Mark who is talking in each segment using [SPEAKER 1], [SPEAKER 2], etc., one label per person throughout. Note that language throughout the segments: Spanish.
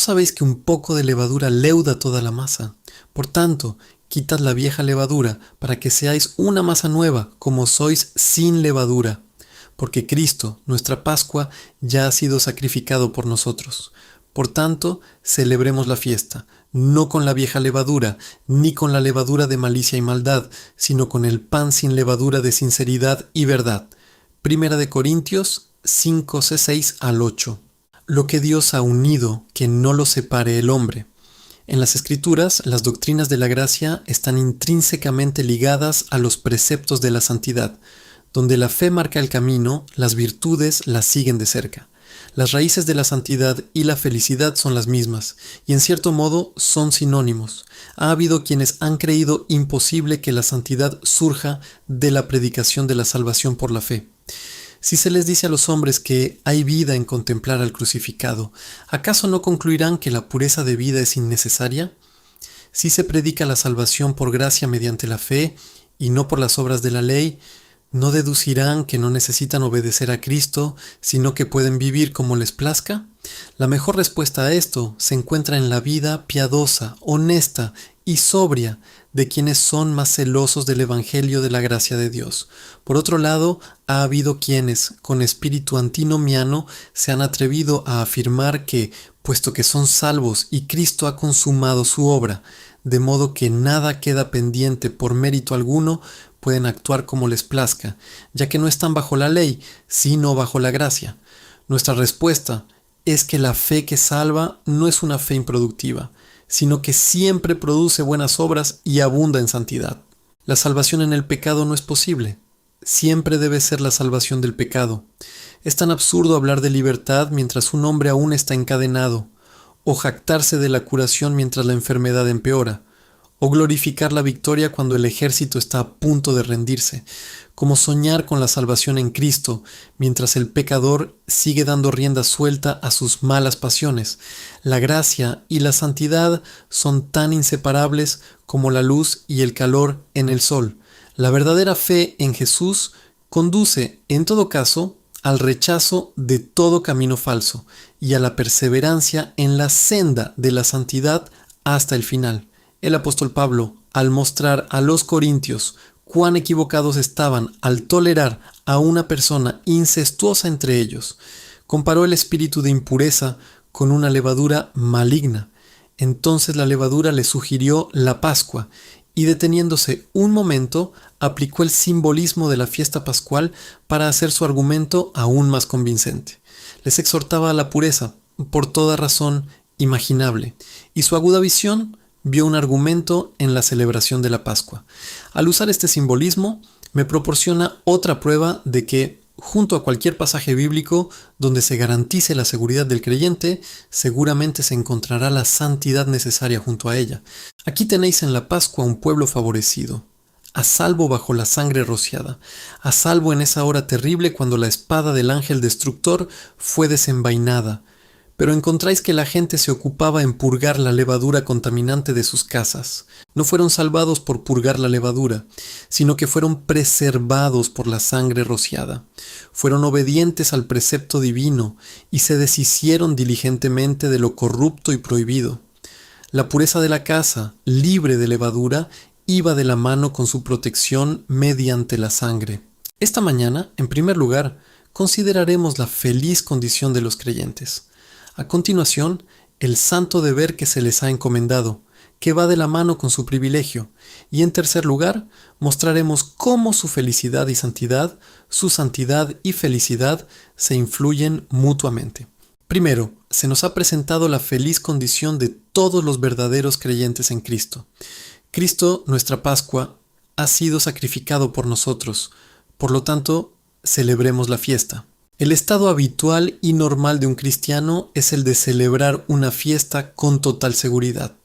[SPEAKER 1] sabéis que un poco de levadura leuda toda la masa? Por tanto, quitad la vieja levadura, para que seáis una masa nueva, como sois sin levadura. Porque Cristo, nuestra Pascua, ya ha sido sacrificado por nosotros. Por tanto, celebremos la fiesta, no con la vieja levadura, ni con la levadura de malicia y maldad, sino con el pan sin levadura de sinceridad y verdad. Primera de Corintios 5, 6 al 8. Lo que Dios ha unido, que no lo separe el hombre. En las Escrituras, las doctrinas de la gracia están intrínsecamente ligadas a los preceptos de la santidad. Donde la fe marca el camino, las virtudes las siguen de cerca. Las raíces de la santidad y la felicidad son las mismas, y en cierto modo son sinónimos. Ha habido quienes han creído imposible que la santidad surja de la predicación de la salvación por la fe. Si se les dice a los hombres que hay vida en contemplar al crucificado, ¿acaso no concluirán que la pureza de vida es innecesaria? Si se predica la salvación por gracia mediante la fe, y no por las obras de la ley, ¿no deducirán que no necesitan obedecer a Cristo, sino que pueden vivir como les plazca? La mejor respuesta a esto se encuentra en la vida piadosa, honesta y sobria de quienes son más celosos del Evangelio de la gracia de Dios. Por otro lado, ha habido quienes, con espíritu antinomiano, se han atrevido a afirmar que, puesto que son salvos y Cristo ha consumado su obra, de modo que nada queda pendiente por mérito alguno, pueden actuar como les plazca, ya que no están bajo la ley, sino bajo la gracia. Nuestra respuesta es que la fe que salva no es una fe improductiva, sino que siempre produce buenas obras y abunda en santidad. La salvación en el pecado no es posible. Siempre debe ser la salvación del pecado. Es tan absurdo hablar de libertad mientras un hombre aún está encadenado, o jactarse de la curación mientras la enfermedad empeora, o glorificar la victoria cuando el ejército está a punto de rendirse, como soñar con la salvación en Cristo mientras el pecador sigue dando rienda suelta a sus malas pasiones. La gracia y la santidad son tan inseparables como la luz y el calor en el sol. La verdadera fe en Jesús conduce, en todo caso, al rechazo de todo camino falso y a la perseverancia en la senda de la santidad hasta el final. El apóstol Pablo, al mostrar a los corintios cuán equivocados estaban al tolerar a una persona incestuosa entre ellos, comparó el espíritu de impureza con una levadura maligna. Entonces la levadura le sugirió la Pascua y, deteniéndose un momento, aplicó el simbolismo de la fiesta pascual para hacer su argumento aún más convincente. Les exhortaba a la pureza por toda razón imaginable, y su aguda visión vio un argumento en la celebración de la Pascua. Al usar este simbolismo, me proporciona otra prueba de que, junto a cualquier pasaje bíblico donde se garantice la seguridad del creyente, seguramente se encontrará la santidad necesaria junto a ella. Aquí tenéis en la Pascua un pueblo favorecido, a salvo bajo la sangre rociada, a salvo en esa hora terrible cuando la espada del ángel destructor fue desenvainada. Pero encontráis que la gente se ocupaba en purgar la levadura contaminante de sus casas. No fueron salvados por purgar la levadura, sino que fueron preservados por la sangre rociada. Fueron obedientes al precepto divino y se deshicieron diligentemente de lo corrupto y prohibido. La pureza de la casa, libre de levadura, iba de la mano con su protección mediante la sangre. Esta mañana, en primer lugar, consideraremos la feliz condición de los creyentes. A continuación, el santo deber que se les ha encomendado, que va de la mano con su privilegio, y en tercer lugar, mostraremos cómo su felicidad y santidad, su santidad y felicidad se influyen mutuamente. Primero, se nos ha presentado la feliz condición de todos los verdaderos creyentes en Cristo. Cristo, nuestra Pascua, ha sido sacrificado por nosotros, por lo tanto, celebremos la fiesta. El estado habitual y normal de un cristiano es el de celebrar una fiesta con total seguridad.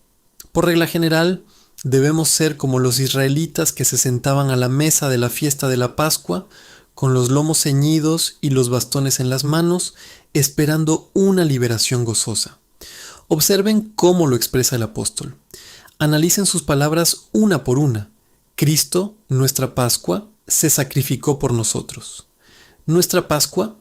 [SPEAKER 1] Por regla general, debemos ser como los israelitas que se sentaban a la mesa de la fiesta de la Pascua, con los lomos ceñidos y los bastones en las manos, esperando una liberación gozosa. Observen cómo lo expresa el apóstol. Analicen sus palabras una por una. Cristo, nuestra Pascua, se sacrificó por nosotros. Nuestra Pascua,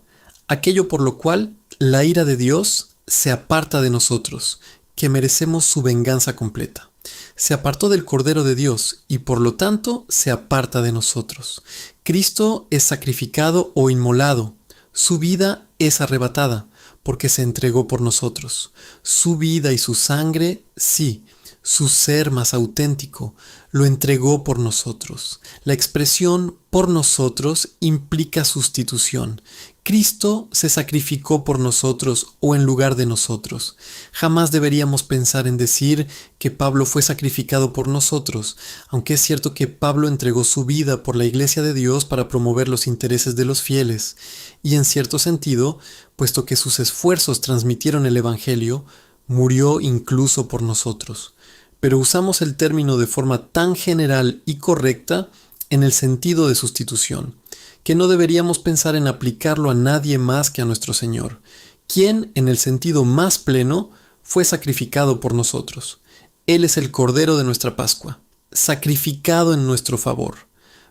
[SPEAKER 1] aquello por lo cual la ira de Dios se aparta de nosotros, que merecemos su venganza completa. Se apartó del Cordero de Dios y por lo tanto se aparta de nosotros. Cristo es sacrificado o inmolado. Su vida es arrebatada porque se entregó por nosotros. Su vida y su sangre, sí, su ser más auténtico, lo entregó por nosotros. La expresión por nosotros implica sustitución. Cristo se sacrificó por nosotros o en lugar de nosotros. Jamás deberíamos pensar en decir que Pablo fue sacrificado por nosotros, aunque es cierto que Pablo entregó su vida por la Iglesia de Dios para promover los intereses de los fieles, y en cierto sentido, puesto que sus esfuerzos transmitieron el Evangelio, murió incluso por nosotros. Pero usamos el término de forma tan general y correcta en el sentido de sustitución, que no deberíamos pensar en aplicarlo a nadie más que a nuestro Señor, quien, en el sentido más pleno, fue sacrificado por nosotros. Él es el Cordero de nuestra Pascua, sacrificado en nuestro favor,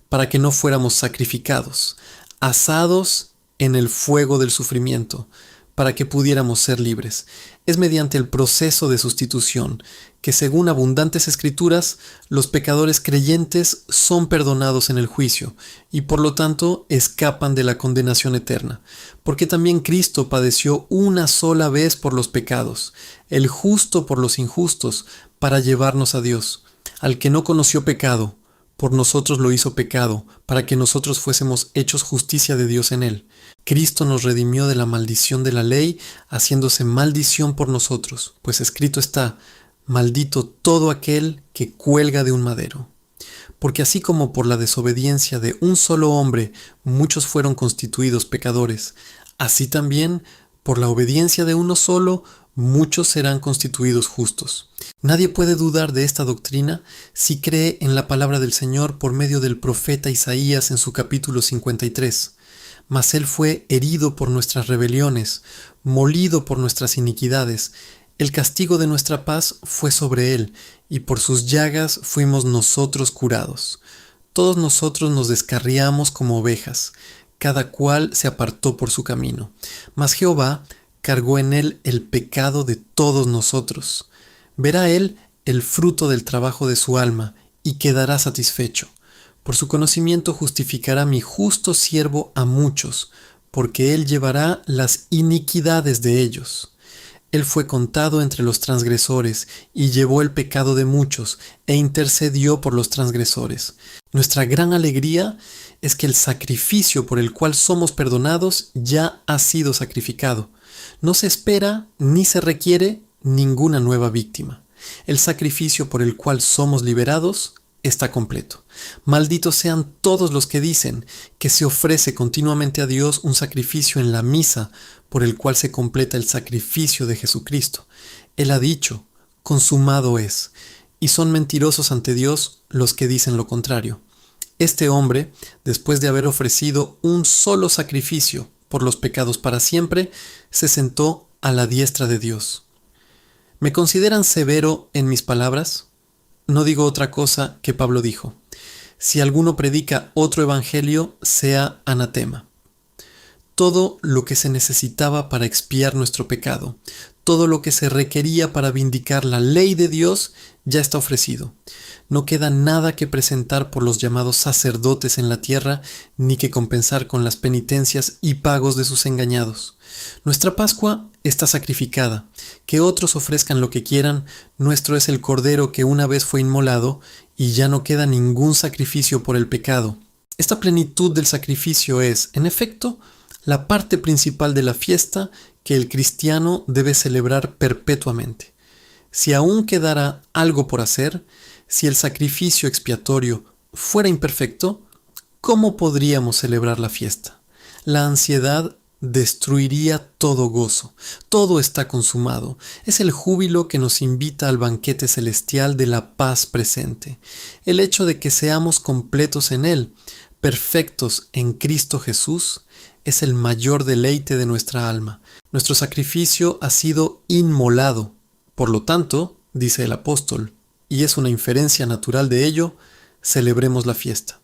[SPEAKER 1] para que no fuéramos sacrificados, asados en el fuego del sufrimiento, para que pudiéramos ser libres. Es mediante el proceso de sustitución que, según abundantes escrituras, los pecadores creyentes son perdonados en el juicio y por lo tanto escapan de la condenación eterna, porque también Cristo padeció una sola vez por los pecados, el justo por los injustos, para llevarnos a Dios. Al que no conoció pecado, por nosotros lo hizo pecado, para que nosotros fuésemos hechos justicia de Dios en él. Cristo nos redimió de la maldición de la ley, haciéndose maldición por nosotros, pues escrito está: maldito todo aquel que cuelga de un madero. Porque así como por la desobediencia de un solo hombre muchos fueron constituidos pecadores, así también por la obediencia de uno solo muchos serán constituidos justos. Nadie puede dudar de esta doctrina si cree en la palabra del Señor por medio del profeta Isaías en su capítulo 53. Mas Él fue herido por nuestras rebeliones, molido por nuestras iniquidades. El castigo de nuestra paz fue sobre Él, y por sus llagas fuimos nosotros curados. Todos nosotros nos descarriamos como ovejas, cada cual se apartó por su camino. Mas Jehová cargó en Él el pecado de todos nosotros. Verá Él el fruto del trabajo de su alma, y quedará satisfecho. Por su conocimiento justificará mi justo siervo a muchos, porque Él llevará las iniquidades de ellos. Él fue contado entre los transgresores, y llevó el pecado de muchos, e intercedió por los transgresores. Nuestra gran alegría es que el sacrificio por el cual somos perdonados ya ha sido sacrificado. No se espera ni se requiere ninguna nueva víctima. El sacrificio por el cual somos liberados está completo. Malditos sean todos los que dicen que se ofrece continuamente a Dios un sacrificio en la misa por el cual se completa el sacrificio de Jesucristo. Él ha dicho: consumado es, y son mentirosos ante Dios los que dicen lo contrario. Este hombre, después de haber ofrecido un solo sacrificio por los pecados para siempre, se sentó a la diestra de Dios. ¿Me consideran severo en mis palabras? No digo otra cosa que Pablo dijo: si alguno predica otro evangelio, sea anatema. Todo lo que se necesitaba para expiar nuestro pecado, todo lo que se requería para vindicar la ley de Dios, ya está ofrecido. No queda nada que presentar por los llamados sacerdotes en la tierra, ni que compensar con las penitencias y pagos de sus engañados. Nuestra Pascua está sacrificada. Que otros ofrezcan lo que quieran, nuestro es el Cordero que una vez fue inmolado, y ya no queda ningún sacrificio por el pecado. Esta plenitud del sacrificio es, en efecto, la parte principal de la fiesta que el cristiano debe celebrar perpetuamente. Si aún quedara algo por hacer, si el sacrificio expiatorio fuera imperfecto, ¿cómo podríamos celebrar la fiesta? La ansiedad destruiría todo gozo. Todo está consumado. Es el júbilo que nos invita al banquete celestial de la paz presente. El hecho de que seamos completos en Él, perfectos en Cristo Jesús, es el mayor deleite de nuestra alma. Nuestro sacrificio ha sido inmolado. Por lo tanto, dice el apóstol, y es una inferencia natural de ello, celebremos la fiesta.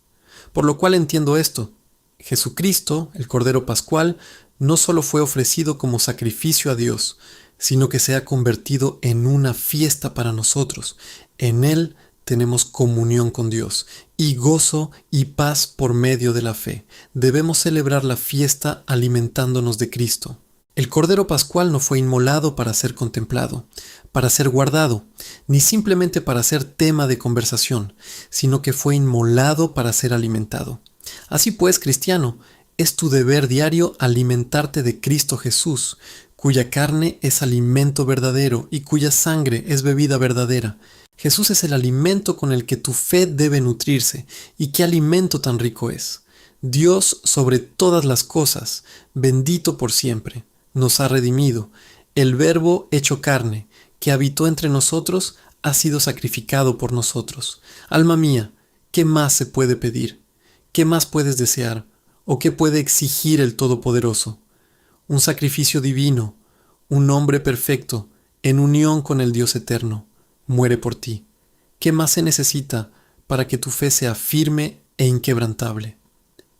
[SPEAKER 1] Por lo cual entiendo esto: Jesucristo, el Cordero Pascual, no solo fue ofrecido como sacrificio a Dios, sino que se ha convertido en una fiesta para nosotros. En Él tenemos comunión con Dios y gozo y paz por medio de la fe. Debemos celebrar la fiesta alimentándonos de Cristo. El Cordero Pascual no fue inmolado para ser contemplado, para ser guardado, ni simplemente para ser tema de conversación, sino que fue inmolado para ser alimentado. Así pues, cristiano, es tu deber diario alimentarte de Cristo Jesús, cuya carne es alimento verdadero y cuya sangre es bebida verdadera. Jesús es el alimento con el que tu fe debe nutrirse, y qué alimento tan rico es. Dios sobre todas las cosas, bendito por siempre, nos ha redimido. El Verbo hecho carne, que habitó entre nosotros, ha sido sacrificado por nosotros. Alma mía, ¿qué más se puede pedir? ¿Qué más puedes desear? ¿O qué puede exigir el Todopoderoso? Un sacrificio divino, un hombre perfecto, en unión con el Dios eterno, muere por ti. ¿Qué más se necesita para que tu fe sea firme e inquebrantable?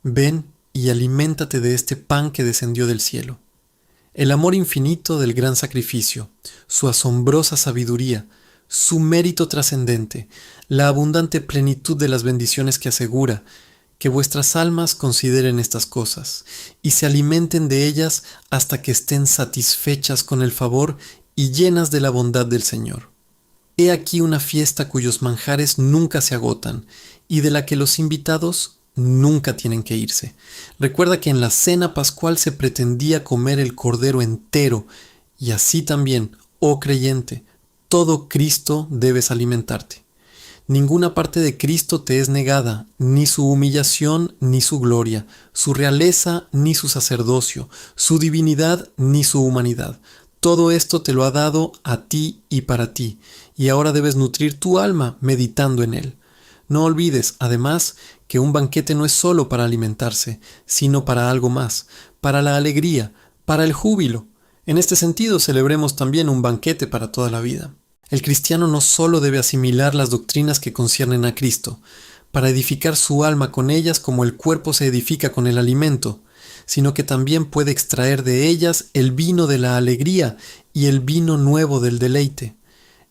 [SPEAKER 1] Ven y aliméntate de este pan que descendió del cielo. El amor infinito del gran sacrificio, su asombrosa sabiduría, su mérito trascendente, la abundante plenitud de las bendiciones que asegura, que vuestras almas consideren estas cosas y se alimenten de ellas hasta que estén satisfechas con el favor y llenas de la bondad del Señor. He aquí una fiesta cuyos manjares nunca se agotan y de la que los invitados nunca tienen que irse. Recuerda que en la cena pascual se pretendía comer el cordero entero, y así también, oh creyente, todo Cristo debes alimentarte. Ninguna parte de Cristo te es negada, ni su humillación ni su gloria, su realeza ni su sacerdocio, su divinidad ni su humanidad. Todo esto te lo ha dado a ti y para ti, y ahora debes nutrir tu alma meditando en él. No olvides, además, que un banquete no es solo para alimentarse, sino para algo más, para la alegría, para el júbilo. En este sentido, celebremos también un banquete para toda la vida. El cristiano no solo debe asimilar las doctrinas que conciernen a Cristo, para edificar su alma con ellas como el cuerpo se edifica con el alimento, sino que también puede extraer de ellas el vino de la alegría y el vino nuevo del deleite.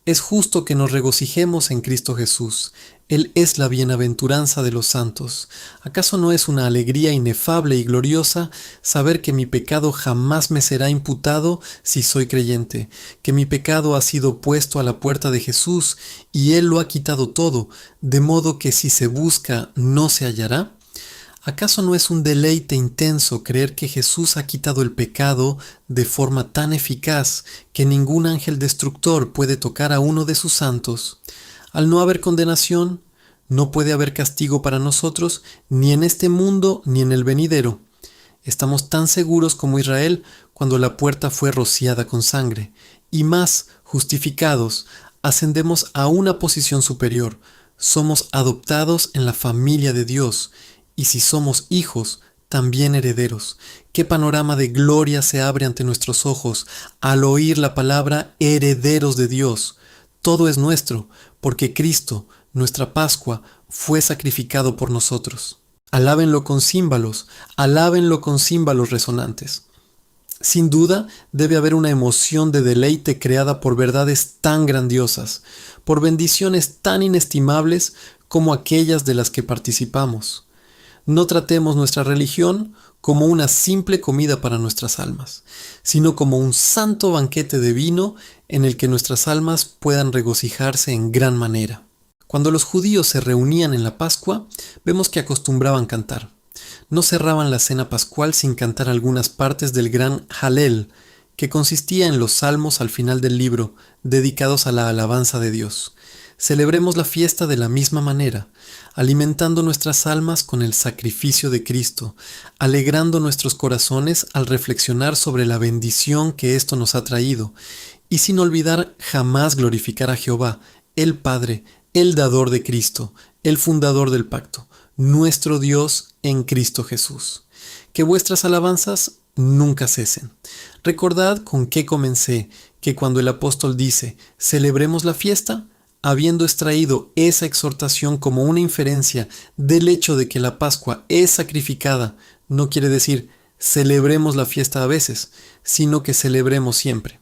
[SPEAKER 1] Es justo que nos regocijemos en Cristo Jesús. Él es la bienaventuranza de los santos. ¿Acaso no es una alegría inefable y gloriosa saber que mi pecado jamás me será imputado si soy creyente, que mi pecado ha sido puesto a la puerta de Jesús y Él lo ha quitado todo, de modo que si se busca no se hallará? ¿Acaso no es un deleite intenso creer que Jesús ha quitado el pecado de forma tan eficaz que ningún ángel destructor puede tocar a uno de sus santos? Al no haber condenación, no puede haber castigo para nosotros, ni en este mundo ni en el venidero. Estamos tan seguros como Israel cuando la puerta fue rociada con sangre, y más justificados, ascendemos a una posición superior. Somos adoptados en la familia de Dios, y si somos hijos, también herederos. ¿Qué panorama de gloria se abre ante nuestros ojos al oír la palabra herederos de Dios? Todo es nuestro, porque Cristo, nuestra Pascua, fue sacrificado por nosotros. Alábenlo con címbalos resonantes. Sin duda, debe haber una emoción de deleite creada por verdades tan grandiosas, por bendiciones tan inestimables como aquellas de las que participamos. No tratemos nuestra religión como una simple comida para nuestras almas, sino como un santo banquete de vino en el que nuestras almas puedan regocijarse en gran manera. Cuando los judíos se reunían en la Pascua, vemos que acostumbraban cantar. No cerraban la cena pascual sin cantar algunas partes del gran Halel, que consistía en los salmos al final del libro, dedicados a la alabanza de Dios. Celebremos la fiesta de la misma manera, alimentando nuestras almas con el sacrificio de Cristo, alegrando nuestros corazones al reflexionar sobre la bendición que esto nos ha traído, y sin olvidar jamás glorificar a Jehová, el Padre, el dador de Cristo, el fundador del pacto, nuestro Dios en Cristo Jesús. Que vuestras alabanzas nunca cesen. Recordad con qué comencé, que cuando el apóstol dice, celebremos la fiesta, habiendo extraído esa exhortación como una inferencia del hecho de que la Pascua es sacrificada, no quiere decir celebremos la fiesta a veces, sino que celebremos siempre.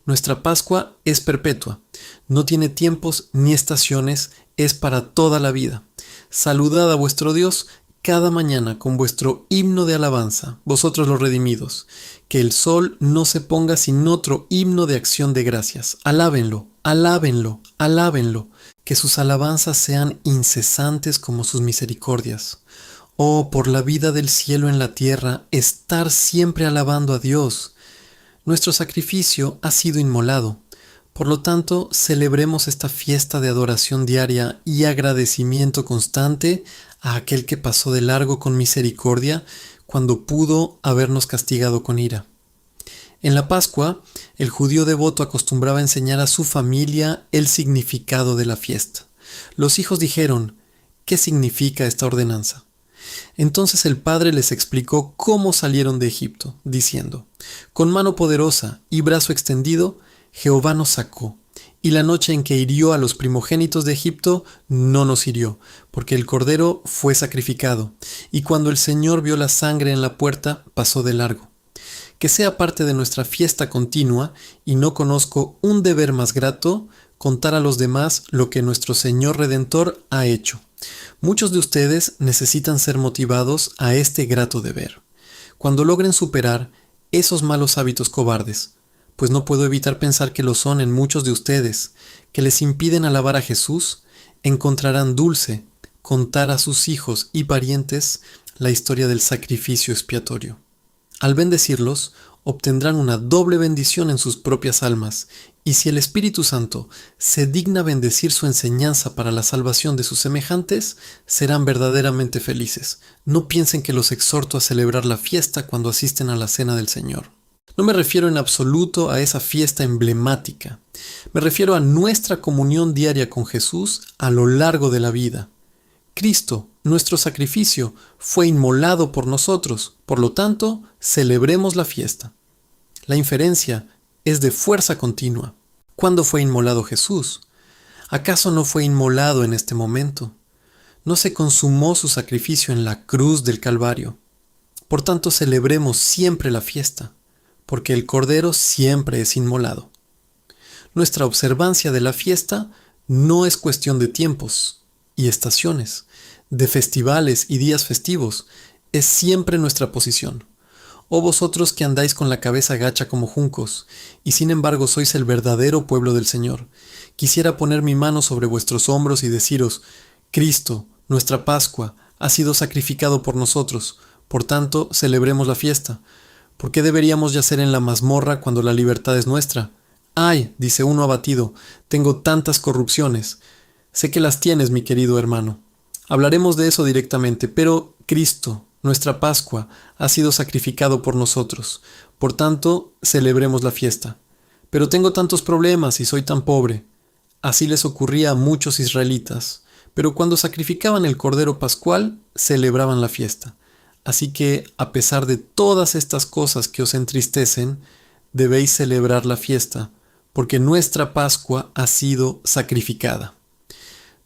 [SPEAKER 1] Nuestra Pascua es perpetua, no tiene tiempos ni estaciones, es para toda la vida. Saludad a vuestro Dios cada mañana con vuestro himno de alabanza, vosotros los redimidos. Que el sol no se ponga sin otro himno de acción de gracias. Alábenlo, alábenlo, alábenlo. Que sus alabanzas sean incesantes como sus misericordias. Oh, por la vida del cielo en la tierra, estar siempre alabando a Dios. Nuestro sacrificio ha sido inmolado. Por lo tanto, celebremos esta fiesta de adoración diaria y agradecimiento constante a aquel que pasó de largo con misericordia cuando pudo habernos castigado con ira. En la Pascua, el judío devoto acostumbraba a enseñar a su familia el significado de la fiesta. Los hijos dijeron, ¿qué significa esta ordenanza? Entonces el padre les explicó cómo salieron de Egipto, diciendo, con mano poderosa y brazo extendido, Jehová nos sacó, y la noche en que hirió a los primogénitos de Egipto, no nos hirió, porque el cordero fue sacrificado, y cuando el Señor vio la sangre en la puerta, pasó de largo. Que sea parte de nuestra fiesta continua, y no conozco un deber más grato, contar a los demás lo que nuestro Señor Redentor ha hecho. Muchos de ustedes necesitan ser motivados a este grato deber. Cuando logren superar esos malos hábitos cobardes, pues no puedo evitar pensar que lo son en muchos de ustedes, que les impiden alabar a Jesús, encontrarán dulce contar a sus hijos y parientes la historia del sacrificio expiatorio. Al bendecirlos, obtendrán una doble bendición en sus propias almas, y si el Espíritu Santo se digna bendecir su enseñanza para la salvación de sus semejantes, serán verdaderamente felices. No piensen que los exhorto a celebrar la fiesta cuando asisten a la cena del Señor. No me refiero en absoluto a esa fiesta emblemática. Me refiero a nuestra comunión diaria con Jesús a lo largo de la vida. Cristo, nuestro sacrificio, fue inmolado por nosotros. Por lo tanto, celebremos la fiesta. La inferencia es de fuerza continua. ¿Cuándo fue inmolado Jesús? ¿Acaso no fue inmolado en este momento? ¿No se consumó su sacrificio en la cruz del Calvario? Por tanto, celebremos siempre la fiesta, porque el Cordero siempre es inmolado. Nuestra observancia de la fiesta no es cuestión de tiempos y estaciones, de festivales y días festivos, es siempre nuestra posición. Oh vosotros que andáis con la cabeza gacha como juncos, y sin embargo sois el verdadero pueblo del Señor, quisiera poner mi mano sobre vuestros hombros y deciros, Cristo, nuestra Pascua, ha sido sacrificado por nosotros, por tanto celebremos la fiesta. ¿Por qué deberíamos yacer en la mazmorra cuando la libertad es nuestra? ¡Ay!, dice uno abatido, tengo tantas corrupciones. Sé que las tienes, mi querido hermano. Hablaremos de eso directamente, pero Cristo, nuestra Pascua, ha sido sacrificado por nosotros. Por tanto, celebremos la fiesta. Pero tengo tantos problemas y soy tan pobre. Así les ocurría a muchos israelitas. Pero cuando sacrificaban el Cordero Pascual, celebraban la fiesta. Así que, a pesar de todas estas cosas que os entristecen, debéis celebrar la fiesta, porque nuestra Pascua ha sido sacrificada.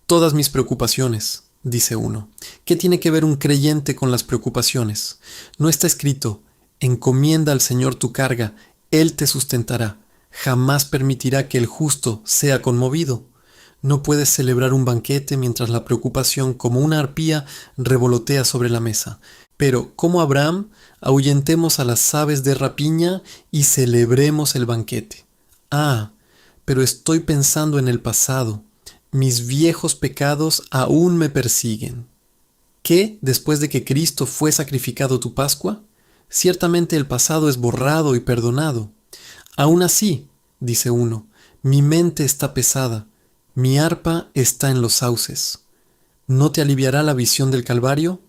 [SPEAKER 1] Todas mis preocupaciones, dice uno. ¿Qué tiene que ver un creyente con las preocupaciones? No está escrito, encomienda al Señor tu carga, Él te sustentará. Jamás permitirá que el justo sea conmovido. No puedes celebrar un banquete mientras la preocupación como una arpía revolotea sobre la mesa. Pero, como Abraham, ahuyentemos a las aves de rapiña y celebremos el banquete. Ah, pero estoy pensando en el pasado. Mis viejos pecados aún me persiguen. ¿Qué, después de que Cristo fue sacrificado tu Pascua? Ciertamente el pasado es borrado y perdonado. Aún así, dice uno, mi mente está pesada, mi arpa está en los sauces. ¿No te aliviará la visión del Calvario?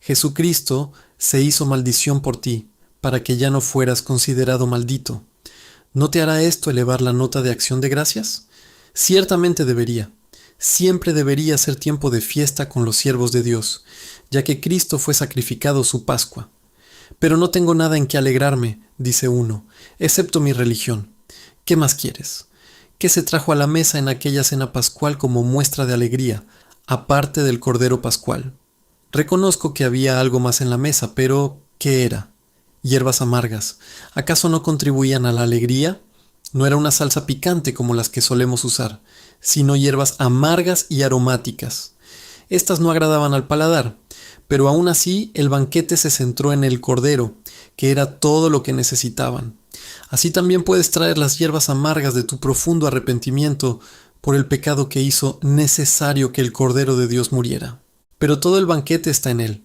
[SPEAKER 1] Jesucristo se hizo maldición por ti, para que ya no fueras considerado maldito. ¿No te hará esto elevar la nota de acción de gracias? Ciertamente debería. Siempre debería ser tiempo de fiesta con los siervos de Dios, ya que Cristo fue sacrificado su Pascua. Pero no tengo nada en que alegrarme, dice uno, excepto mi religión. ¿Qué más quieres? ¿Qué se trajo a la mesa en aquella cena pascual como muestra de alegría, aparte del Cordero Pascual? Reconozco que había algo más en la mesa, pero ¿qué era? Hierbas amargas. ¿Acaso no contribuían a la alegría? No era una salsa picante como las que solemos usar, sino hierbas amargas y aromáticas. Estas no agradaban al paladar, pero aún así el banquete se centró en el cordero, que era todo lo que necesitaban. Así también puedes traer las hierbas amargas de tu profundo arrepentimiento por el pecado que hizo necesario que el Cordero de Dios muriera. Pero todo el banquete está en él,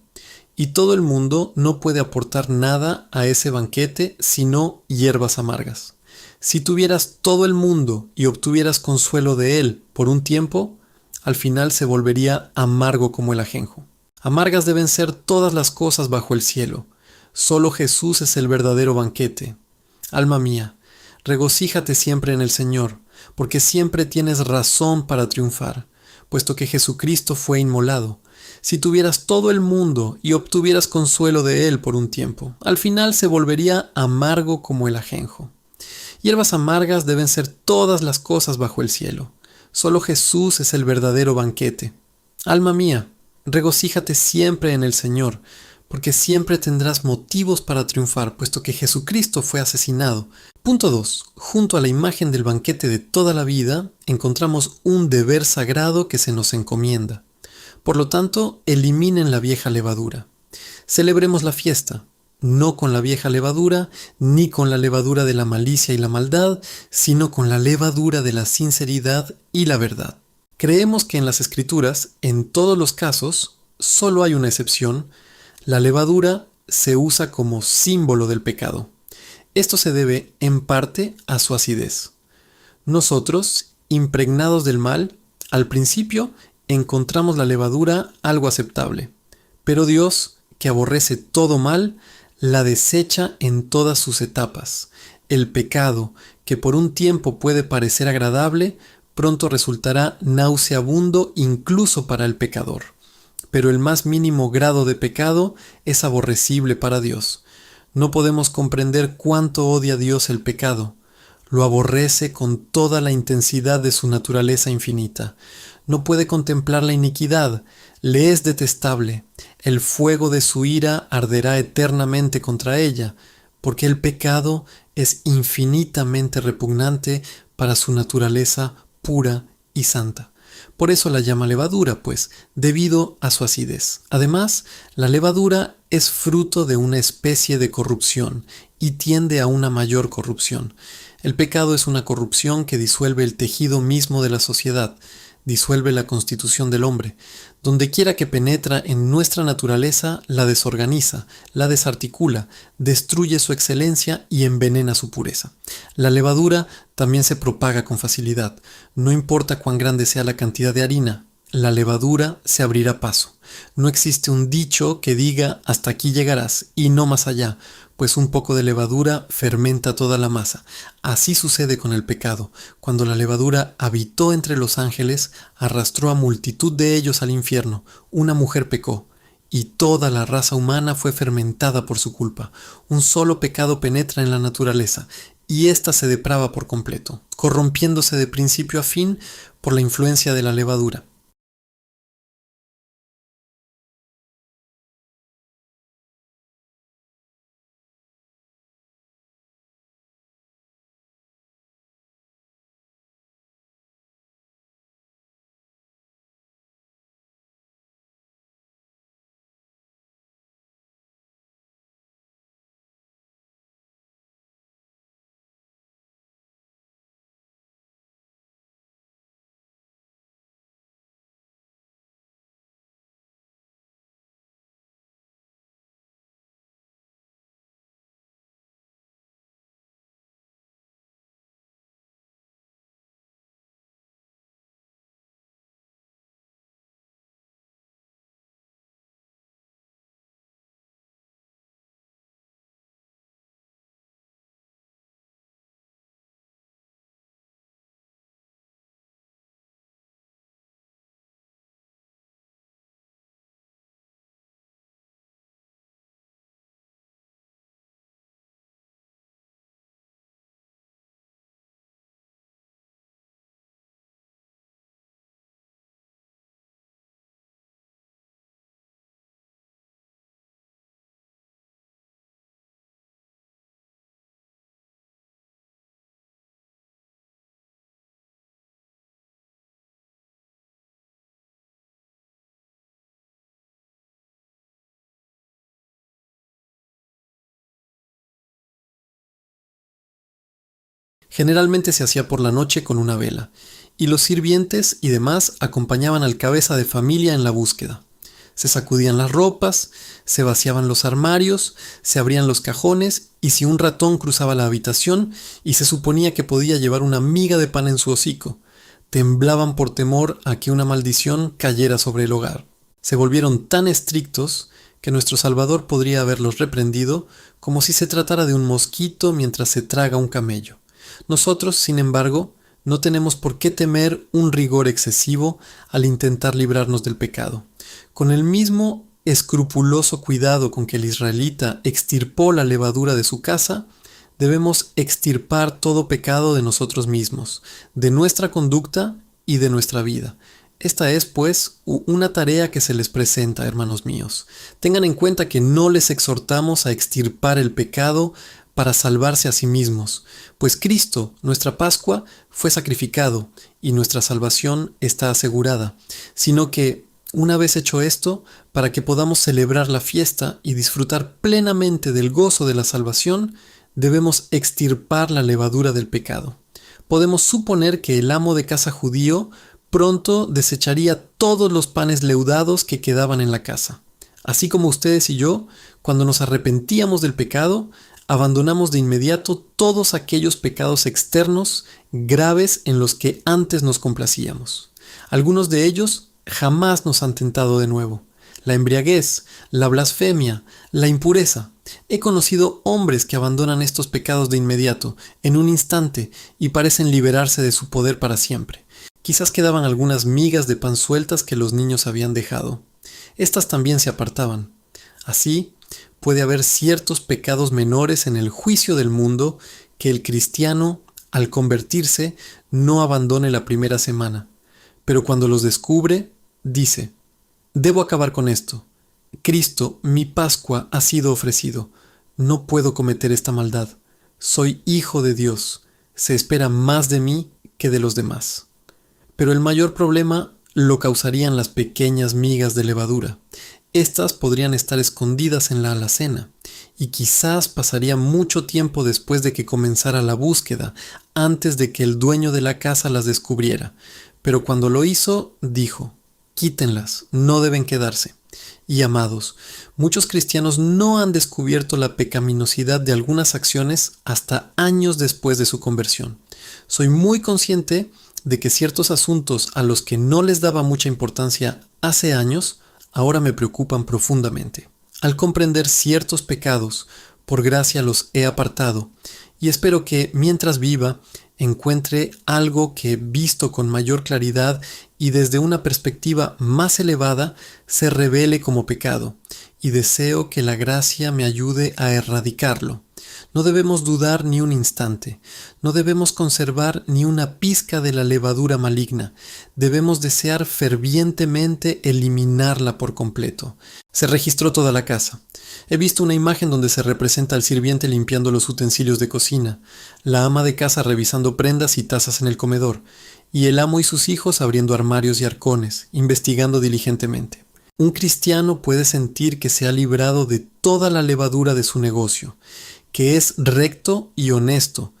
[SPEAKER 1] y todo el mundo no puede aportar nada a ese banquete sino hierbas amargas. Si tuvieras todo el mundo y obtuvieras consuelo de él por un tiempo, al final se volvería amargo como el ajenjo. Amargas deben ser todas las cosas bajo el cielo. Solo Jesús es el verdadero banquete. Alma mía, regocíjate siempre en el Señor, porque siempre tienes razón para triunfar, puesto que Jesucristo fue inmolado. Si tuvieras todo el mundo y obtuvieras consuelo de él por un tiempo, al final se volvería amargo como el ajenjo. Hierbas amargas deben ser todas las cosas bajo el cielo. Solo Jesús es el verdadero banquete. Alma mía, regocíjate siempre en el Señor, porque siempre tendrás motivos para triunfar, puesto que Jesucristo fue asesinado. Punto 2. Junto a la imagen del banquete de toda la vida, encontramos un deber sagrado que se nos encomienda. Por lo tanto, eliminen la vieja levadura. Celebremos la fiesta, no con la vieja levadura, ni con la levadura de la malicia y la maldad, sino con la levadura de la sinceridad y la verdad. Creemos que en las Escrituras, en todos los casos, solo hay una excepción: la levadura se usa como símbolo del pecado. Esto se debe, en parte, a su acidez. Nosotros, impregnados del mal, al principio encontramos la levadura algo aceptable, pero Dios, que aborrece todo mal, la desecha en todas sus etapas. El pecado, que por un tiempo puede parecer agradable, pronto resultará nauseabundo incluso para el pecador. Pero el más mínimo grado de pecado es aborrecible para Dios. No podemos comprender cuánto odia Dios el pecado. Lo aborrece con toda la intensidad de su naturaleza infinita. No puede contemplar la iniquidad, le es detestable. El fuego de su ira arderá eternamente contra ella, porque el pecado es infinitamente repugnante para su naturaleza pura y santa. Por eso la llama levadura, pues, debido a su acidez. Además, la levadura es fruto de una especie de corrupción y tiende a una mayor corrupción. El pecado es una corrupción que disuelve el tejido mismo de la sociedad, disuelve la constitución del hombre. Donde quiera que penetra en nuestra naturaleza, la desorganiza, la desarticula, destruye su excelencia y envenena su pureza. La levadura también se propaga con facilidad. No importa cuán grande sea la cantidad de harina, la levadura se abrirá paso. No existe un dicho que diga hasta aquí llegarás y no más allá, pues un poco de levadura fermenta toda la masa. Así sucede con el pecado. Cuando la levadura habitó entre los ángeles, arrastró a multitud de ellos al infierno. Una mujer pecó, y toda la raza humana fue fermentada por su culpa. Un solo pecado penetra en la naturaleza, y ésta se deprava por completo, corrompiéndose de principio a fin por la influencia de la levadura. Generalmente se hacía por la noche con una vela, y los sirvientes y demás acompañaban al cabeza de familia en la búsqueda. Se sacudían las ropas, se vaciaban los armarios, se abrían los cajones, y si un ratón cruzaba la habitación y se suponía que podía llevar una miga de pan en su hocico, temblaban por temor a que una maldición cayera sobre el hogar. Se volvieron tan estrictos que nuestro Salvador podría haberlos reprendido como si se tratara de un mosquito mientras se traga un camello. Nosotros, sin embargo, no tenemos por qué temer un rigor excesivo al intentar librarnos del pecado. Con el mismo escrupuloso cuidado con que el israelita extirpó la levadura de su casa, debemos extirpar todo pecado de nosotros mismos, de nuestra conducta y de nuestra vida. Esta es, pues, una tarea que se les presenta, hermanos míos. Tengan en cuenta que no les exhortamos a extirpar el pecado para salvarse a sí mismos, pues Cristo, nuestra Pascua, fue sacrificado y nuestra salvación está asegurada, sino que, una vez hecho esto, para que podamos celebrar la fiesta y disfrutar plenamente del gozo de la salvación, debemos extirpar la levadura del pecado. Podemos suponer que el amo de casa judío pronto desecharía todos los panes leudados que quedaban en la casa. Así como ustedes y yo, cuando nos arrepentíamos del pecado, abandonamos de inmediato todos aquellos pecados externos graves en los que antes nos complacíamos. Algunos de ellos jamás nos han tentado de nuevo. La embriaguez, la blasfemia, la impureza. He conocido hombres que abandonan estos pecados de inmediato, en un instante, y parecen liberarse de su poder para siempre. Quizás quedaban algunas migas de pan sueltas que los niños habían dejado. Estas también se apartaban. Así, puede haber ciertos pecados menores en el juicio del mundo que el cristiano, al convertirse, no abandone la primera semana. Pero cuando los descubre, dice: debo acabar con esto. Cristo, mi Pascua, ha sido ofrecido. No puedo cometer esta maldad. Soy hijo de Dios. Se espera más de mí que de los demás. Pero el mayor problema lo causarían las pequeñas migas de levadura. Estas podrían estar escondidas en la alacena, y quizás pasaría mucho tiempo después de que comenzara la búsqueda, antes de que el dueño de la casa las descubriera. Pero cuando lo hizo, dijo: quítenlas, no deben quedarse. Y amados, muchos cristianos no han descubierto la pecaminosidad de algunas acciones hasta años después de su conversión. Soy muy consciente de que ciertos asuntos a los que no les daba mucha importancia hace años, ahora me preocupan profundamente. Al comprender ciertos pecados, por gracia los he apartado, y espero que, mientras viva, encuentre algo que, visto con mayor claridad y desde una perspectiva más elevada, se revele como pecado, y deseo que la gracia me ayude a erradicarlo. No debemos dudar ni un instante, no debemos conservar ni una pizca de la levadura maligna, debemos desear fervientemente eliminarla por completo. Se registró toda la casa. He visto una imagen donde se representa al sirviente limpiando los utensilios de cocina, la ama de casa revisando prendas y tazas en el comedor, y el amo y sus hijos abriendo armarios y arcones, investigando diligentemente. Un cristiano puede sentir que se ha librado de toda la levadura de su negocio, que es recto y honesto,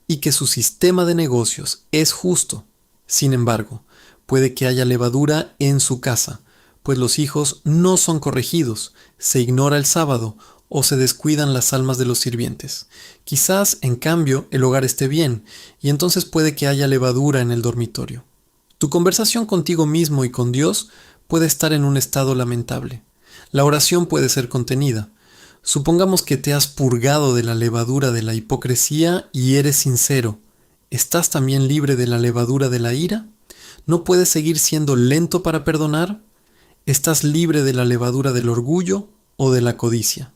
[SPEAKER 1] y que su sistema de negocios es justo. Sin embargo, puede que haya levadura en su casa, pues los hijos no son corregidos, se ignora el sábado o se descuidan las almas de los sirvientes. Quizás, en cambio, el hogar esté bien, y entonces puede que haya levadura en el dormitorio. Tu conversación contigo mismo y con Dios puede estar en un estado lamentable. La oración puede ser contenida. Supongamos que te has purgado de la levadura de la hipocresía y eres sincero. ¿Estás también libre de la levadura de la ira? ¿No puedes seguir siendo lento para perdonar? ¿Estás libre de la levadura del orgullo o de la codicia?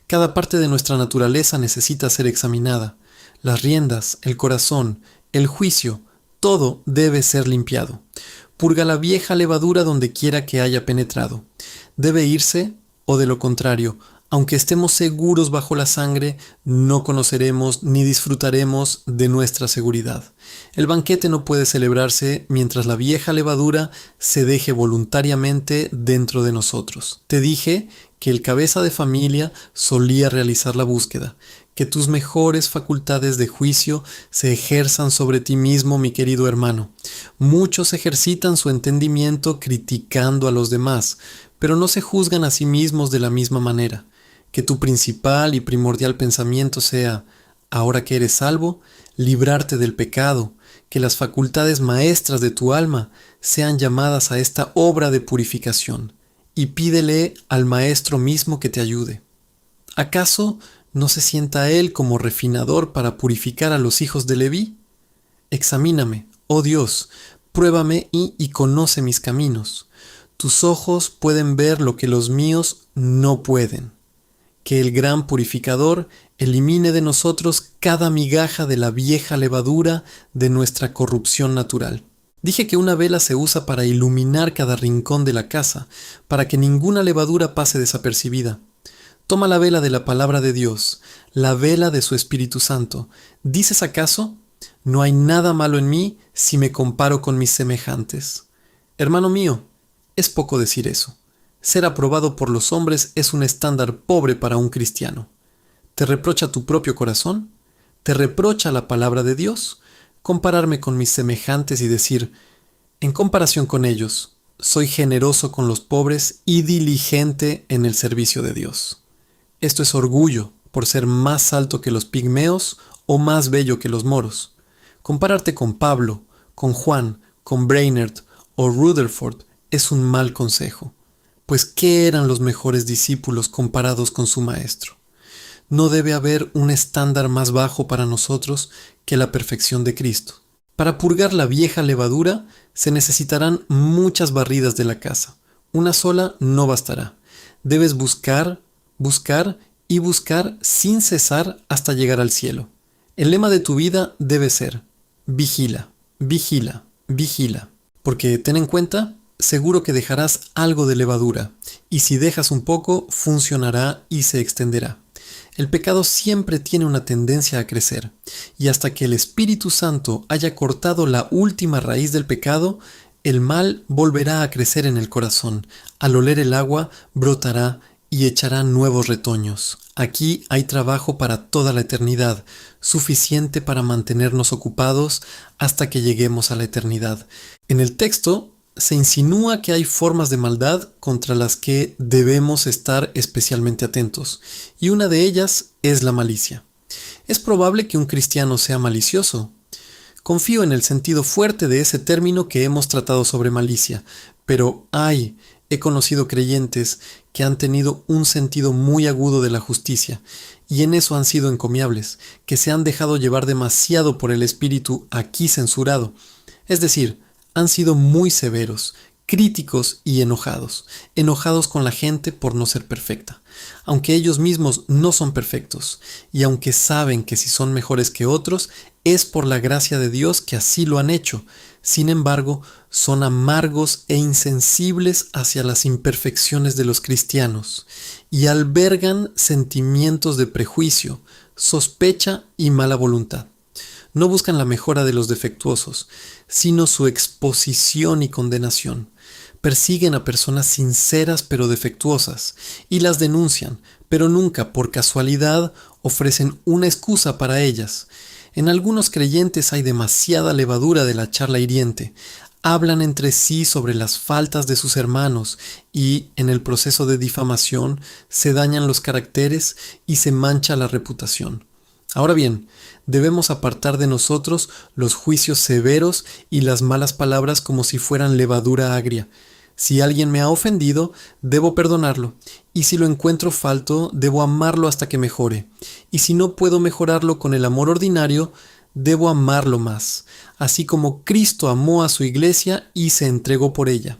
[SPEAKER 1] Cada parte de nuestra naturaleza necesita ser examinada. Las riendas, el corazón, el juicio, todo debe ser limpiado. Purga la vieja levadura donde quiera que haya penetrado. Debe irse, o de lo contrario, aunque estemos seguros bajo la sangre, no conoceremos ni disfrutaremos de nuestra seguridad. El banquete no puede celebrarse mientras la vieja levadura se deje voluntariamente dentro de nosotros. Te dije que el cabeza de familia solía realizar la búsqueda, que tus mejores facultades de juicio se ejerzan sobre ti mismo, mi querido hermano. Muchos ejercitan su entendimiento criticando a los demás, pero no se juzgan a sí mismos de la misma manera. Que tu principal y primordial pensamiento sea, ahora que eres salvo, librarte del pecado, que las facultades maestras de tu alma sean llamadas a esta obra de purificación, y pídele al Maestro mismo que te ayude. ¿Acaso no se sienta Él como refinador para purificar a los hijos de Leví? Examíname, oh Dios, pruébame y conoce mis caminos. Tus ojos pueden ver lo que los míos no pueden. Que el gran purificador elimine de nosotros cada migaja de la vieja levadura de nuestra corrupción natural. Dije que una vela se usa para iluminar cada rincón de la casa, para que ninguna levadura pase desapercibida. Toma la vela de la palabra de Dios, la vela de su Espíritu Santo. ¿Dices acaso? No hay nada malo en mí si me comparo con mis semejantes. Hermano mío, es poco decir eso. Ser aprobado por los hombres es un estándar pobre para un cristiano. ¿Te reprocha tu propio corazón? ¿Te reprocha la palabra de Dios? Compararme con mis semejantes y decir, en comparación con ellos, soy generoso con los pobres y diligente en el servicio de Dios. Esto es orgullo por ser más alto que los pigmeos o más bello que los moros. Compararte con Pablo, con Juan, con Brainerd o Rutherford es un mal consejo. Pues ¿qué eran los mejores discípulos comparados con su maestro? No debe haber un estándar más bajo para nosotros que la perfección de Cristo. Para purgar la vieja levadura se necesitarán muchas barridas de la casa. Una sola no bastará. Debes buscar, buscar y buscar sin cesar hasta llegar al cielo. El lema de tu vida debe ser: vigila, vigila, vigila. Porque ten en cuenta, seguro que dejarás algo de levadura, y si dejas un poco, funcionará y se extenderá. El pecado siempre tiene una tendencia a crecer, y hasta que el Espíritu Santo haya cortado la última raíz del pecado, el mal volverá a crecer en el corazón. Al oler el agua, brotará y echará nuevos retoños. Aquí hay trabajo para toda la eternidad, suficiente para mantenernos ocupados hasta que lleguemos a la eternidad. En el texto se insinúa que hay formas de maldad contra las que debemos estar especialmente atentos, y una de ellas es la malicia. ¿Es probable que un cristiano sea malicioso? Confío en el sentido fuerte de ese término que hemos tratado sobre malicia, pero he conocido creyentes que han tenido un sentido muy agudo de la justicia, y en eso han sido encomiables, que se han dejado llevar demasiado por el espíritu aquí censurado, es decir, han sido muy severos, críticos y enojados con la gente por no ser perfecta, aunque ellos mismos no son perfectos, y aunque saben que si son mejores que otros, es por la gracia de Dios que así lo han hecho. Sin embargo, son amargos e insensibles hacia las imperfecciones de los cristianos, y albergan sentimientos de prejuicio, sospecha y mala voluntad. No buscan la mejora de los defectuosos, sino su exposición y condenación. Persiguen a personas sinceras pero defectuosas y las denuncian, pero nunca por casualidad ofrecen una excusa para ellas. En algunos creyentes hay demasiada levadura de la charla hiriente. Hablan entre sí sobre las faltas de sus hermanos y, en el proceso de difamación, se dañan los caracteres y se mancha la reputación. Ahora bien, debemos apartar de nosotros los juicios severos y las malas palabras como si fueran levadura agria. Si alguien me ha ofendido, debo perdonarlo, y si lo encuentro falto, debo amarlo hasta que mejore. Y si no puedo mejorarlo con el amor ordinario, debo amarlo más, así como Cristo amó a su iglesia y se entregó por ella,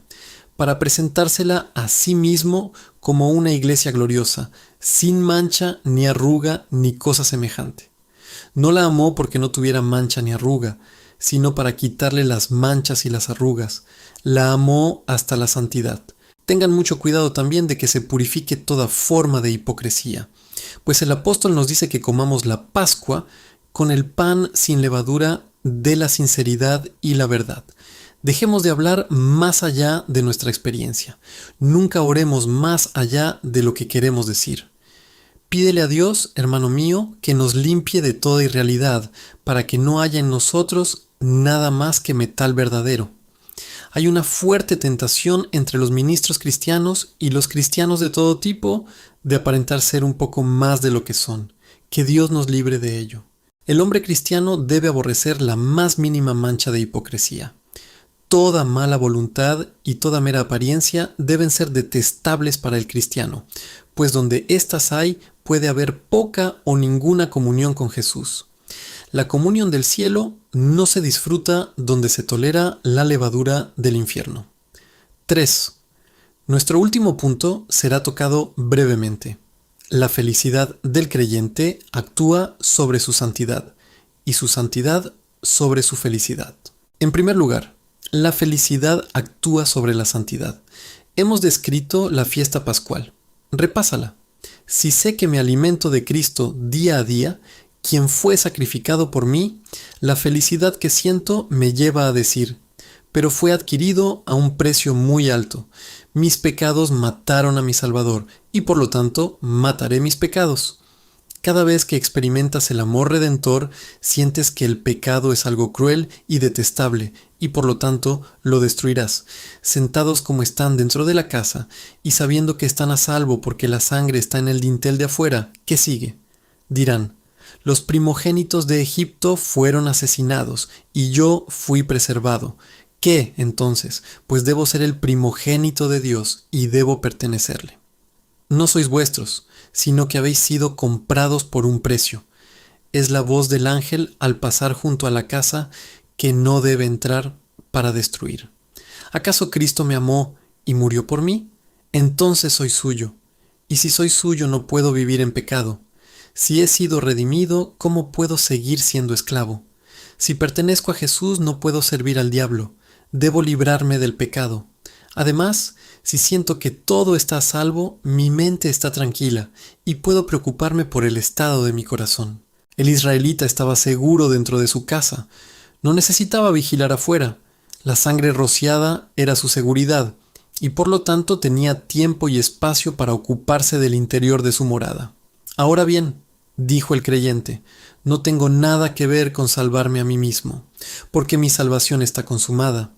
[SPEAKER 1] para presentársela a sí mismo como una iglesia gloriosa, sin mancha, ni arruga, ni cosa semejante. No la amó porque no tuviera mancha ni arruga, sino para quitarle las manchas y las arrugas. La amó hasta la santidad. Tengan mucho cuidado también de que se purifique toda forma de hipocresía, pues el apóstol nos dice que comamos la Pascua con el pan sin levadura de la sinceridad y la verdad. Dejemos de hablar más allá de nuestra experiencia. Nunca oremos más allá de lo que queremos decir. Pídele a Dios, hermano mío, que nos limpie de toda irrealidad, para que no haya en nosotros nada más que metal verdadero. Hay una fuerte tentación entre los ministros cristianos y los cristianos de todo tipo de aparentar ser un poco más de lo que son. Que Dios nos libre de ello. El hombre cristiano debe aborrecer la más mínima mancha de hipocresía. Toda mala voluntad y toda mera apariencia deben ser detestables para el cristiano, pues donde éstas hay puede haber poca o ninguna comunión con Jesús. La comunión del cielo no se disfruta donde se tolera la levadura del infierno. 3. Nuestro último punto será tocado brevemente. La felicidad del creyente actúa sobre su santidad y su santidad sobre su felicidad. En primer lugar, la felicidad actúa sobre la santidad. Hemos descrito la fiesta pascual. Repásala. Si sé que me alimento de Cristo día a día, quien fue sacrificado por mí, la felicidad que siento me lleva a decir, pero fue adquirido a un precio muy alto. Mis pecados mataron a mi Salvador y por lo tanto mataré mis pecados. Cada vez que experimentas el amor redentor, sientes que el pecado es algo cruel y detestable, y por lo tanto lo destruirás. Sentados como están dentro de la casa, y sabiendo que están a salvo porque la sangre está en el dintel de afuera, ¿qué sigue? Dirán, los primogénitos de Egipto fueron asesinados, y yo fui preservado. ¿Qué, entonces? Pues debo ser el primogénito de Dios, y debo pertenecerle. No sois vuestros, sino que habéis sido comprados por un precio. Es la voz del ángel al pasar junto a la casa que no debe entrar para destruir. ¿Acaso Cristo me amó y murió por mí? Entonces soy suyo. Y si soy suyo no puedo vivir en pecado. Si he sido redimido, ¿cómo puedo seguir siendo esclavo? Si pertenezco a Jesús no puedo servir al diablo. Debo librarme del pecado. Además, si siento que todo está a salvo, mi mente está tranquila y puedo preocuparme por el estado de mi corazón. El israelita estaba seguro dentro de su casa. No necesitaba vigilar afuera. La sangre rociada era su seguridad y por lo tanto tenía tiempo y espacio para ocuparse del interior de su morada. Ahora bien, dijo el creyente, no tengo nada que ver con salvarme a mí mismo, porque mi salvación está consumada,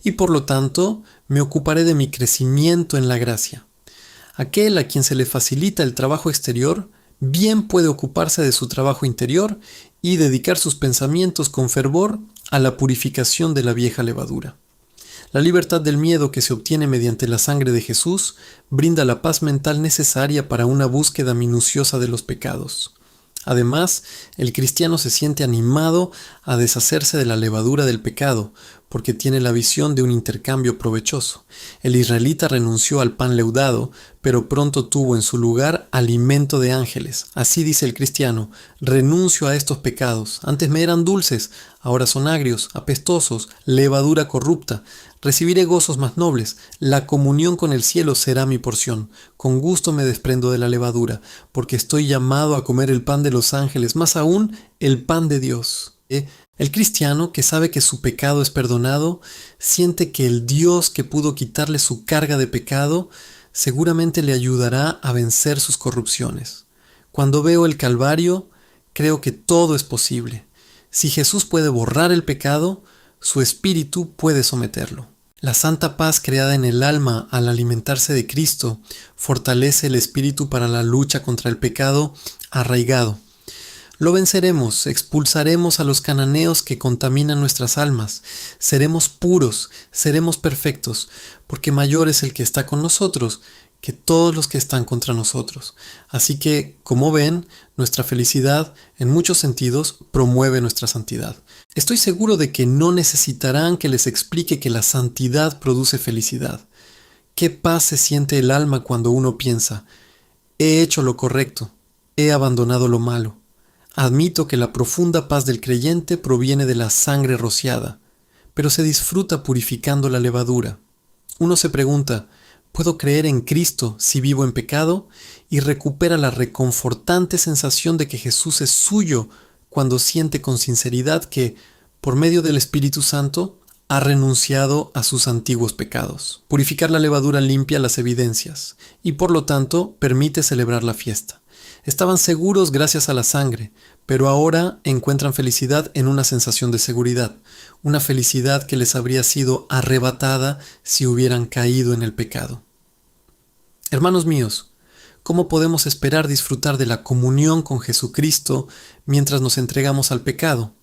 [SPEAKER 1] y por lo tanto me ocuparé de mi crecimiento en la gracia. Aquel a quien se le facilita el trabajo exterior, bien puede ocuparse de su trabajo interior y dedicar sus pensamientos con fervor a la purificación de la vieja levadura. La libertad del miedo que se obtiene mediante la sangre de Jesús brinda la paz mental necesaria para una búsqueda minuciosa de los pecados. Además, el cristiano se siente animado a deshacerse de la levadura del pecado, porque tiene la visión de un intercambio provechoso. El israelita renunció al pan leudado, pero pronto tuvo en su lugar alimento de ángeles. Así dice el cristiano, renuncio a estos pecados. Antes me eran dulces, ahora son agrios, apestosos, levadura corrupta. Recibiré gozos más nobles, la comunión con el cielo será mi porción. Con gusto me desprendo de la levadura, porque estoy llamado a comer el pan de los ángeles, más aún el pan de Dios. El cristiano, que sabe que su pecado es perdonado, siente que el Dios que pudo quitarle su carga de pecado, seguramente le ayudará a vencer sus corrupciones. Cuando veo el Calvario, creo que todo es posible. Si Jesús puede borrar el pecado, su espíritu puede someterlo. La santa paz creada en el alma al alimentarse de Cristo fortalece el espíritu para la lucha contra el pecado arraigado. Lo venceremos, expulsaremos a los cananeos que contaminan nuestras almas, seremos puros, seremos perfectos, porque mayor es el que está con nosotros que todos los que están contra nosotros. Así que, como ven, nuestra felicidad, en muchos sentidos, promueve nuestra santidad. Estoy seguro de que no necesitarán que les explique que la santidad produce felicidad. ¿Qué paz se siente el alma cuando uno piensa, he hecho lo correcto, he abandonado lo malo? Admito que la profunda paz del creyente proviene de la sangre rociada, pero se disfruta purificando la levadura. Uno se pregunta, ¿puedo creer en Cristo si vivo en pecado? Y recupera la reconfortante sensación de que Jesús es suyo cuando siente con sinceridad que, por medio del Espíritu Santo, ha renunciado a sus antiguos pecados. Purificar la levadura limpia las evidencias y por lo tanto permite celebrar la fiesta. Estaban seguros gracias a la sangre, pero ahora encuentran felicidad en una sensación de seguridad, una felicidad que les habría sido arrebatada si hubieran caído en el pecado. Hermanos míos, ¿cómo podemos esperar disfrutar de la comunión con Jesucristo mientras nos entregamos al pecado?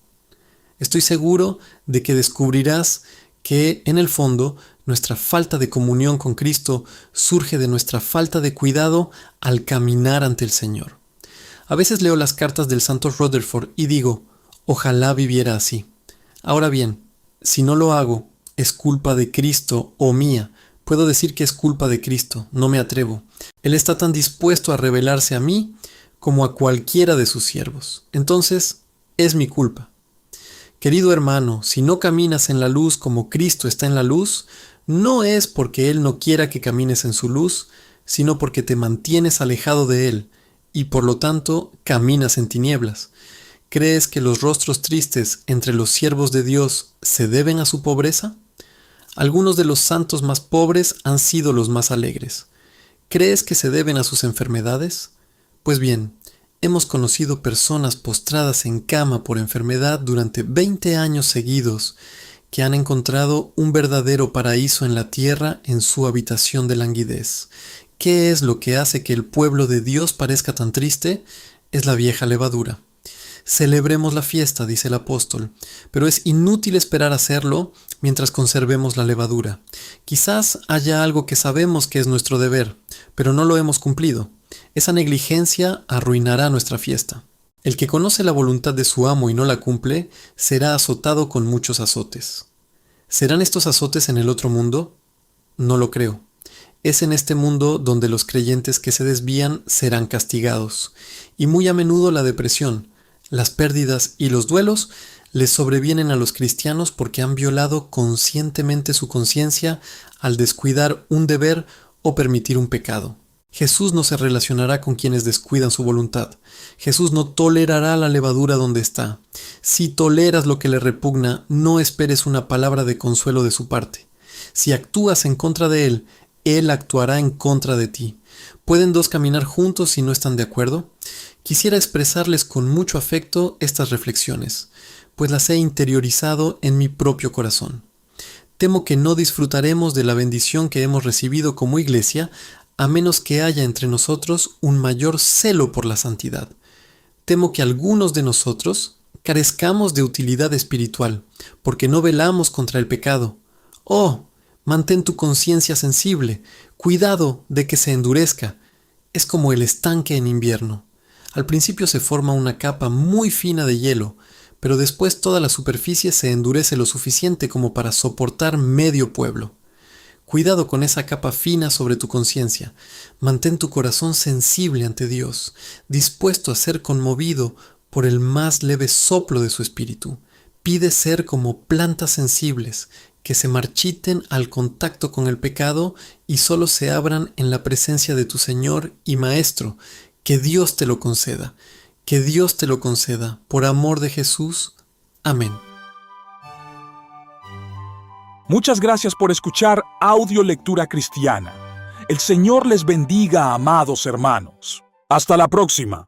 [SPEAKER 1] Estoy seguro de que descubrirás que, en el fondo, nuestra falta de comunión con Cristo surge de nuestra falta de cuidado al caminar ante el Señor. A veces leo las cartas del Santo Rutherford y digo, ojalá viviera así. Ahora bien, si no lo hago, ¿es culpa de Cristo o mía? Puedo decir que es culpa de Cristo, no me atrevo. Él está tan dispuesto a revelarse a mí como a cualquiera de sus siervos. Entonces, es mi culpa. Querido hermano, si no caminas en la luz como Cristo está en la luz, no es porque Él no quiera que camines en su luz, sino porque te mantienes alejado de Él y por lo tanto caminas en tinieblas. ¿Crees que los rostros tristes entre los siervos de Dios se deben a su pobreza? Algunos de los santos más pobres han sido los más alegres. ¿Crees que se deben a sus enfermedades? Pues bien, hemos conocido personas postradas en cama por enfermedad durante 20 años seguidos que han encontrado un verdadero paraíso en la tierra en su habitación de languidez. ¿Qué es lo que hace que el pueblo de Dios parezca tan triste? Es la vieja levadura. Celebremos la fiesta, dice el apóstol, pero es inútil esperar hacerlo mientras conservemos la levadura. Quizás haya algo que sabemos que es nuestro deber, pero no lo hemos cumplido. Esa negligencia arruinará nuestra fiesta. El que conoce la voluntad de su amo y no la cumple, será azotado con muchos azotes. ¿Serán estos azotes en el otro mundo? No lo creo. Es en este mundo donde los creyentes que se desvían serán castigados, y muy a menudo la depresión, las pérdidas y los duelos les sobrevienen a los cristianos porque han violado conscientemente su conciencia al descuidar un deber o permitir un pecado. Jesús no se relacionará con quienes descuidan su voluntad. Jesús no tolerará la levadura donde está. Si toleras lo que le repugna, no esperes una palabra de consuelo de su parte. Si actúas en contra de Él, Él actuará en contra de ti. ¿Pueden dos caminar juntos si no están de acuerdo? Quisiera expresarles con mucho afecto estas reflexiones, pues las he interiorizado en mi propio corazón. Temo que no disfrutaremos de la bendición que hemos recibido como iglesia a menos que haya entre nosotros un mayor celo por la santidad. Temo que algunos de nosotros carezcamos de utilidad espiritual, porque no velamos contra el pecado. ¡Oh! Mantén tu conciencia sensible, cuidado de que se endurezca. Es como el estanque en invierno. Al principio se forma una capa muy fina de hielo, pero después toda la superficie se endurece lo suficiente como para soportar medio pueblo. Cuidado con esa capa fina sobre tu conciencia. Mantén tu corazón sensible ante Dios, dispuesto a ser conmovido por el más leve soplo de su espíritu. Pide ser como plantas sensibles, que se marchiten al contacto con el pecado y solo se abran en la presencia de tu Señor y Maestro. Que Dios te lo conceda. Que Dios te lo conceda. Por amor de Jesús. Amén.
[SPEAKER 2] Muchas gracias por escuchar Audio Lectura Cristiana. El Señor les bendiga, amados hermanos. Hasta la próxima.